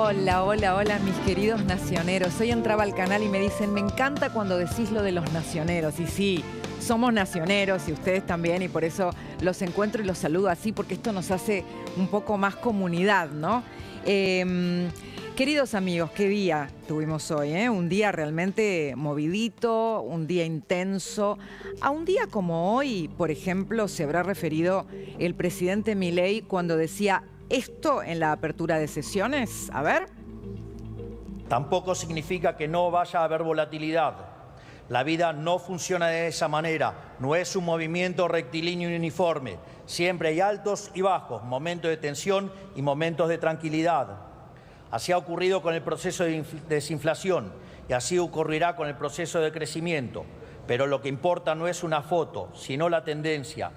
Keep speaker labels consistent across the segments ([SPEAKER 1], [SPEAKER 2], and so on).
[SPEAKER 1] Hola, hola, hola, mis queridos nacioneros. Hoy entraba al canal y me dicen, me encanta cuando decís lo de los nacioneros. Y sí, somos nacioneros y ustedes también, y por eso los encuentro y los saludo así, porque esto nos hace un poco más comunidad, ¿no? Queridos amigos, qué día tuvimos hoy, ¿eh? Un día realmente movidito, un día intenso. A un día como hoy, por ejemplo, se habrá referido el presidente Milei cuando decía esto en la apertura de sesiones. A ver.
[SPEAKER 2] Tampoco significa que no vaya a haber volatilidad. La vida no funciona de esa manera, no es un movimiento rectilíneo y uniforme. Siempre hay altos y bajos, momentos de tensión y momentos de tranquilidad. Así ha ocurrido con el proceso de desinflación y así ocurrirá con el proceso de crecimiento. Pero lo que importa no es una foto, sino la tendencia.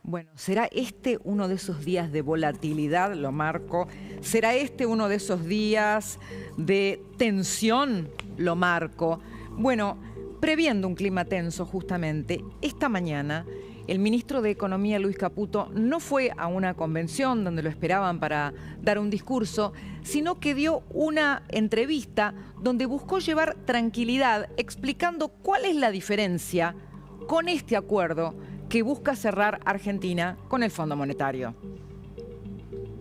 [SPEAKER 1] Bueno, ¿será este uno de esos días de volatilidad, lo marco? ¿Será este uno de esos días de tensión, lo marco? Bueno, previendo un clima tenso justamente, esta mañana el ministro de Economía, Luis Caputo, no fue a una convención donde lo esperaban para dar un discurso, sino que dio una entrevista donde buscó llevar tranquilidad, explicando cuál es la diferencia con este acuerdo que busca cerrar Argentina con el Fondo Monetario.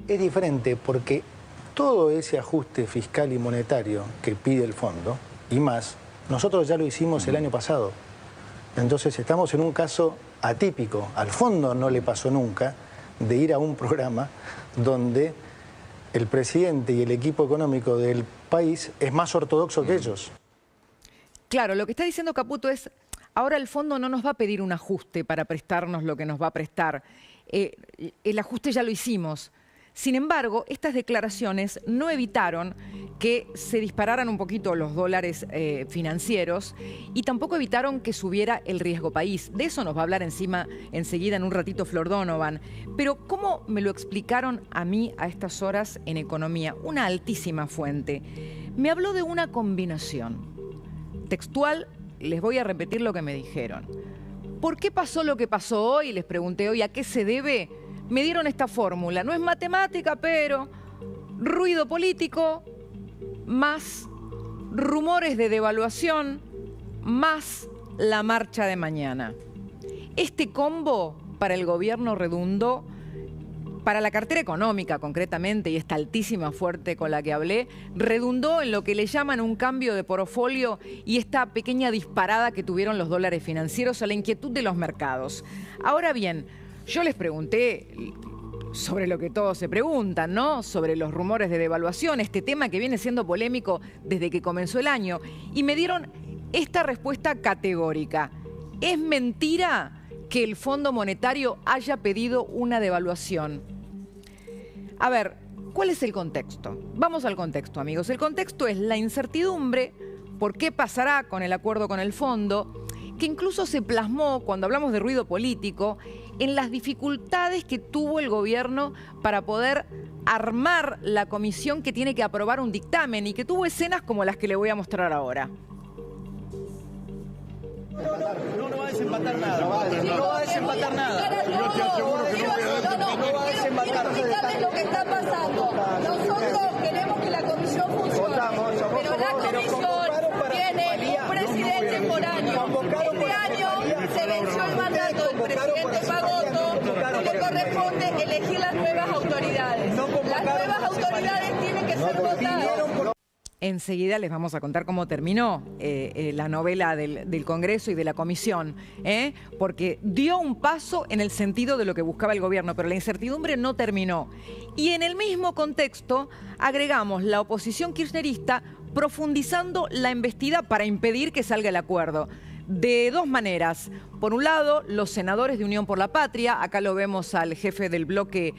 [SPEAKER 3] Es diferente porque todo ese ajuste fiscal y monetario que pide el fondo, y más, nosotros ya lo hicimos el año pasado. Entonces estamos en un caso atípico. Al fondo no le pasó nunca de ir a un programa donde el presidente y el equipo económico del país es más ortodoxo que ellos.
[SPEAKER 1] Claro, lo que está diciendo Caputo es, ahora el fondo no nos va a pedir un ajuste para prestarnos lo que nos va a prestar. El ajuste ya lo hicimos. Sin embargo, estas declaraciones no evitaron que se dispararan un poquito los dólares financieros y tampoco evitaron que subiera el riesgo país. De eso nos va a hablar enseguida en un ratito Flor Donovan. Pero ¿cómo me lo explicaron a mí a estas horas en economía? Una altísima fuente. Me habló de una combinación. Textual, les voy a repetir lo que me dijeron. ¿Por qué pasó lo que pasó hoy? Les pregunté hoy, ¿a qué se debe? Me dieron esta fórmula. No es matemática, pero ruido político, más rumores de devaluación, más la marcha de mañana. Este combo para el gobierno redundó, para la cartera económica concretamente, y esta altísima fuerte con la que hablé, redundó en lo que le llaman un cambio de portfolio y esta pequeña disparada que tuvieron los dólares financieros a la inquietud de los mercados. Ahora bien, yo les pregunté sobre lo que todos se preguntan, ¿no? Sobre los rumores de devaluación, este tema que viene siendo polémico desde que comenzó el año, y me dieron esta respuesta categórica. ¿Es mentira que el Fondo Monetario haya pedido una devaluación? A ver, ¿cuál es el contexto? Vamos al contexto, amigos. El contexto es la incertidumbre por qué pasará con el acuerdo con el fondo, que incluso se plasmó, cuando hablamos de ruido político, en las dificultades que tuvo el gobierno para poder armar la comisión que tiene que aprobar un dictamen y que tuvo escenas como las que le voy a mostrar ahora.
[SPEAKER 2] No va a desempatar nada. No va a desempatar nada.
[SPEAKER 4] No va a desempatar. Explicarles lo que está pasando. Nosotros queremos que la comisión funcione. Pero la comisión tiene un presidente por año. Este año se venció el mandato del presidente Pagotto y le corresponde elegir las nuevas autoridades. Las nuevas autoridades tienen que ser votadas.
[SPEAKER 1] Enseguida les vamos a contar cómo terminó la novela del Congreso y de la Comisión, porque dio un paso en el sentido de lo que buscaba el gobierno, pero la incertidumbre no terminó. Y en el mismo contexto agregamos la oposición kirchnerista profundizando la embestida para impedir que salga el acuerdo. De dos maneras. Por un lado, los senadores de Unión por la Patria, acá lo vemos al jefe del bloque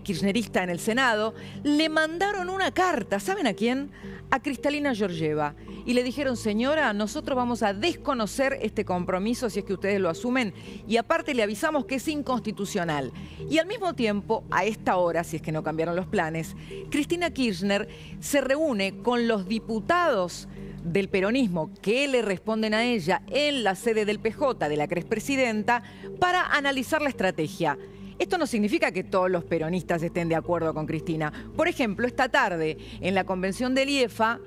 [SPEAKER 1] kirchnerista en el Senado, le mandaron una carta, ¿saben a quién? A Cristalina Georgieva. Y le dijeron, señora, nosotros vamos a desconocer este compromiso si es que ustedes lo asumen, y aparte le avisamos que es inconstitucional. Y al mismo tiempo, a esta hora, si es que no cambiaron los planes, Cristina Kirchner se reúne con los diputados del peronismo que le responden a ella en la sede del PJ de la expresidenta para analizar la estrategia. Esto no significa que todos los peronistas estén de acuerdo con Cristina. Por ejemplo, esta tarde, en la convención del IEFA,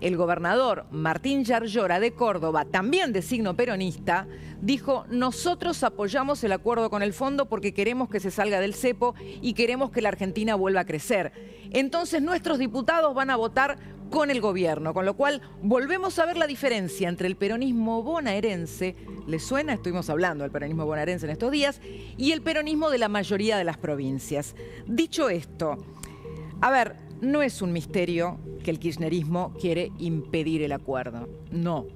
[SPEAKER 1] el gobernador Martín Yarlora de Córdoba, también de signo peronista, dijo: nosotros apoyamos el acuerdo con el fondo porque queremos que se salga del cepo y queremos que la Argentina vuelva a crecer. Entonces nuestros diputados van a votar con el gobierno, con lo cual volvemos a ver la diferencia entre el peronismo bonaerense, ¿les suena? Estuvimos hablando del peronismo bonaerense en estos días, y el peronismo de la mayoría de las provincias. Dicho esto, a ver, no es un misterio que el kirchnerismo quiere impedir el acuerdo. No.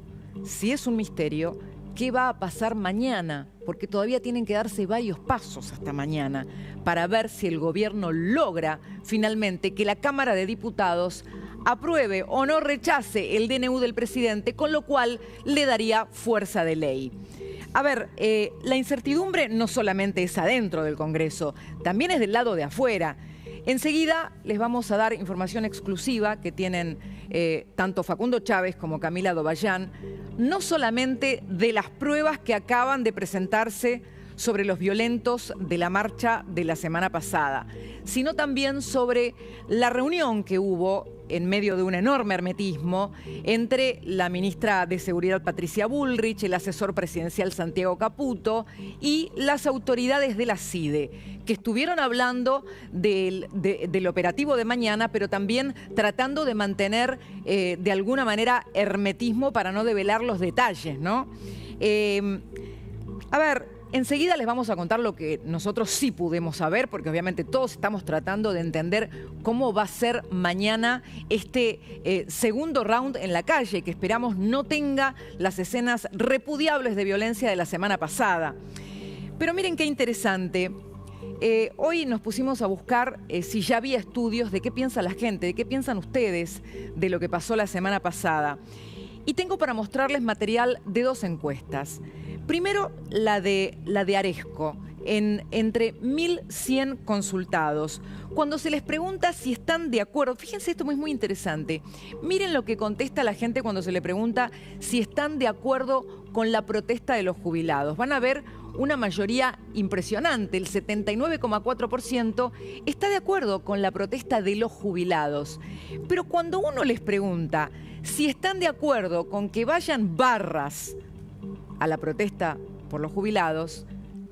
[SPEAKER 1] Sí es un misterio qué va a pasar mañana, porque todavía tienen que darse varios pasos hasta mañana para ver si el gobierno logra finalmente que la Cámara de Diputados apruebe o no rechace el DNU del presidente, con lo cual le daría fuerza de ley. A ver, la incertidumbre no solamente es adentro del Congreso, también es del lado de afuera. Enseguida les vamos a dar información exclusiva que tienen tanto Facundo Chávez como Camila Dobayán, no solamente de las pruebas que acaban de presentarse sobre los violentos de la marcha de la semana pasada, sino también sobre la reunión que hubo en medio de un enorme hermetismo entre la ministra de Seguridad Patricia Bullrich, el asesor presidencial Santiago Caputo y las autoridades de la CIDE, que estuvieron hablando del operativo de mañana, pero también tratando de mantener de alguna manera hermetismo para no develar los detalles, ¿no? A ver, enseguida les vamos a contar lo que nosotros sí pudimos saber, porque obviamente todos estamos tratando de entender cómo va a ser mañana este segundo round en la calle, que esperamos no tenga las escenas repudiables de violencia de la semana pasada. Pero miren qué interesante. Hoy nos pusimos a buscar si ya había estudios de qué piensa la gente, de qué piensan ustedes de lo que pasó la semana pasada. Y tengo para mostrarles material de dos encuestas. Primero, la de Aresco, entre 1.100 consultados. Cuando se les pregunta si están de acuerdo, fíjense, esto es muy interesante. Miren lo que contesta la gente cuando se le pregunta si están de acuerdo con la protesta de los jubilados. Van a ver una mayoría impresionante, el 79,4% está de acuerdo con la protesta de los jubilados. Pero cuando uno les pregunta si están de acuerdo con que vayan barras a la protesta por los jubilados,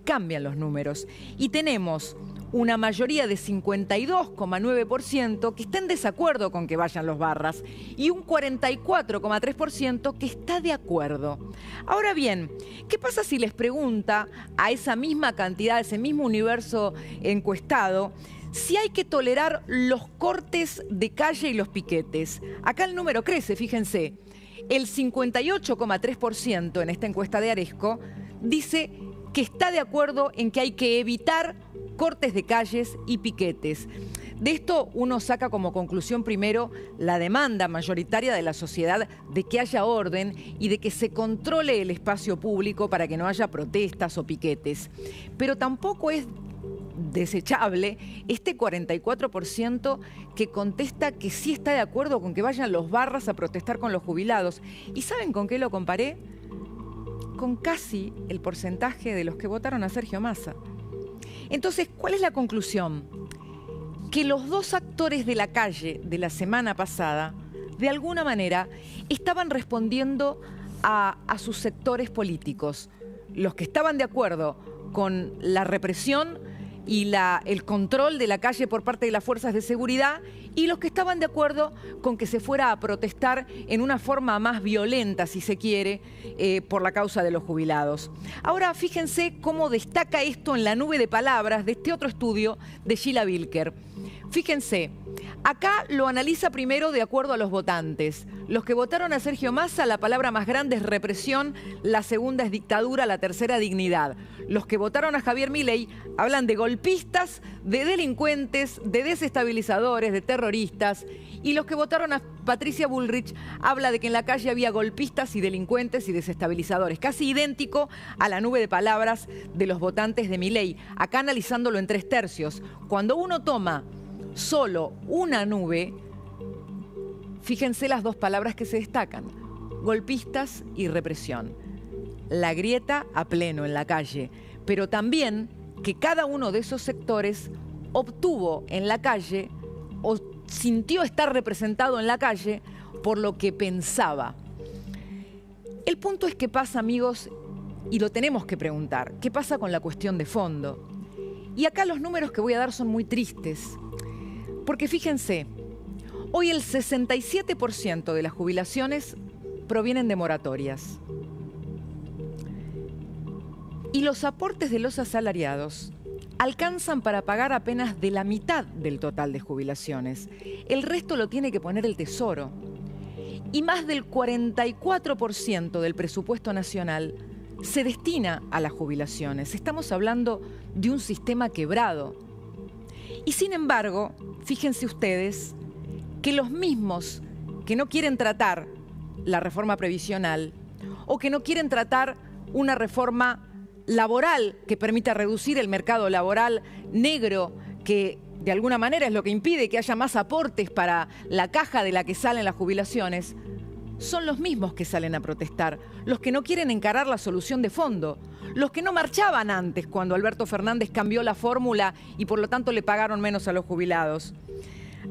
[SPEAKER 1] cambian los números. Y tenemos una mayoría de 52,9% que está en desacuerdo con que vayan los barras y un 44,3% que está de acuerdo. Ahora bien, ¿qué pasa si les pregunta a esa misma cantidad, a ese mismo universo encuestado, si hay que tolerar los cortes de calle y los piquetes? Acá el número crece, fíjense. El 58,3% en esta encuesta de Aresco dice que está de acuerdo en que hay que evitar cortes de calles y piquetes. De esto uno saca como conclusión primero la demanda mayoritaria de la sociedad de que haya orden y de que se controle el espacio público para que no haya protestas o piquetes. Pero tampoco es desechable este 44% que contesta que sí está de acuerdo con que vayan los barras a protestar con los jubilados. ¿Y saben con qué lo comparé? Con casi el porcentaje de los que votaron a Sergio Massa. Entonces, ¿cuál es la conclusión? Que los dos actores de la calle de la semana pasada, de alguna manera, estaban respondiendo a sus sectores políticos. Los que estaban de acuerdo con la represión y el control de la calle por parte de las fuerzas de seguridad, y los que estaban de acuerdo con que se fuera a protestar en una forma más violenta, si se quiere, por la causa de los jubilados. Ahora, fíjense cómo destaca esto en la nube de palabras de este otro estudio de Sheila Bilker. Fíjense, acá lo analiza primero de acuerdo a los votantes. Los que votaron a Sergio Massa, la palabra más grande es represión, la segunda es dictadura, la tercera dignidad. Los que votaron a Javier Milei hablan de golpistas, de delincuentes, de desestabilizadores, de terroristas. Y los que votaron a Patricia Bullrich habla de que en la calle había golpistas y delincuentes y desestabilizadores. Casi idéntico a la nube de palabras de los votantes de Milei. Acá analizándolo en 3/3. Cuando uno toma solo una nube, fíjense las dos palabras que se destacan: golpistas y represión. La grieta a pleno en la calle, pero también que cada uno de esos sectores obtuvo en la calle o sintió estar representado en la calle por lo que pensaba. El punto es qué pasa, amigos, y lo tenemos que preguntar, ¿qué pasa con la cuestión de fondo? Y acá los números que voy a dar son muy tristes, porque fíjense, hoy el 67% de las jubilaciones provienen de moratorias. Y los aportes de los asalariados alcanzan para pagar apenas de la mitad del total de jubilaciones. El resto lo tiene que poner el Tesoro. Y más del 44% del presupuesto nacional se destina a las jubilaciones. Estamos hablando de un sistema quebrado. Y sin embargo, fíjense ustedes que los mismos que no quieren tratar la reforma previsional o que no quieren tratar una reforma laboral que permita reducir el mercado laboral negro, que de alguna manera es lo que impide que haya más aportes para la caja de la que salen las jubilaciones, son los mismos que salen a protestar, los que no quieren encarar la solución de fondo, los que no marchaban antes cuando Alberto Fernández cambió la fórmula y por lo tanto le pagaron menos a los jubilados.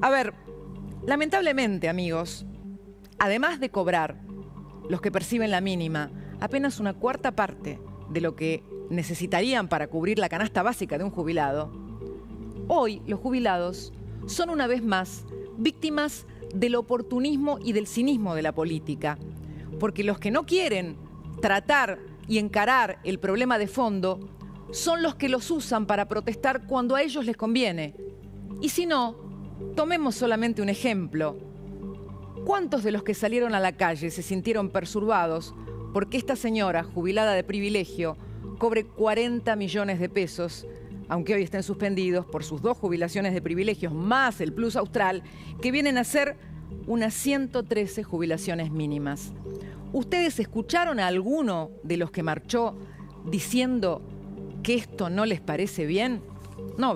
[SPEAKER 1] A ver, lamentablemente, amigos, además de cobrar los que perciben la mínima, apenas una cuarta parte de lo que necesitarían para cubrir la canasta básica de un jubilado, hoy los jubilados son una vez más víctimas del oportunismo y del cinismo de la política, porque los que no quieren tratar y encarar el problema de fondo son los que los usan para protestar cuando a ellos les conviene. Y si no, tomemos solamente un ejemplo. ¿Cuántos de los que salieron a la calle se sintieron perturbados porque esta señora, jubilada de privilegio, cobre 40 millones de pesos, aunque hoy estén suspendidos por sus 2 jubilaciones de privilegios más el Plus Austral, que vienen a ser unas 113 jubilaciones mínimas? ¿Ustedes escucharon a alguno de los que marchó diciendo que esto no les parece bien? No,